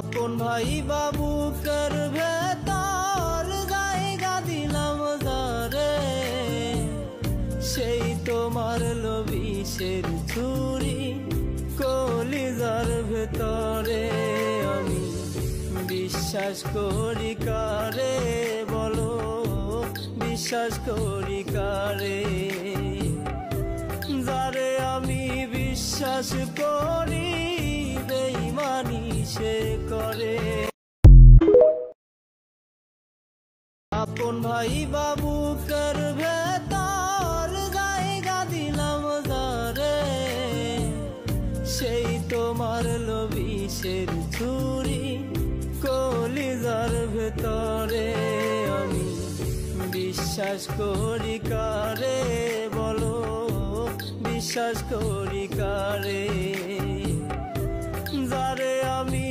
আপন ভাই বাবুকের ভেতর জায়গা দিলাম যারে, সেই তোমার বিষের ছুরি কলিজার ভেতরে। আমি বিশ্বাস করি কারে বলো, বিশ্বাস করি কারে? যারে আমি বিশ্বাস করি বেঈমানি সে করে। আপন ভাই বাবুকের ভেতর জায়গা দিলাম যারে, সেই তোমার বিষের ছুরি কলিজার ভেতরে। আমি বিশ্বাস করি কারে বলো, বিশ্বাস করি কারে? যারে আমি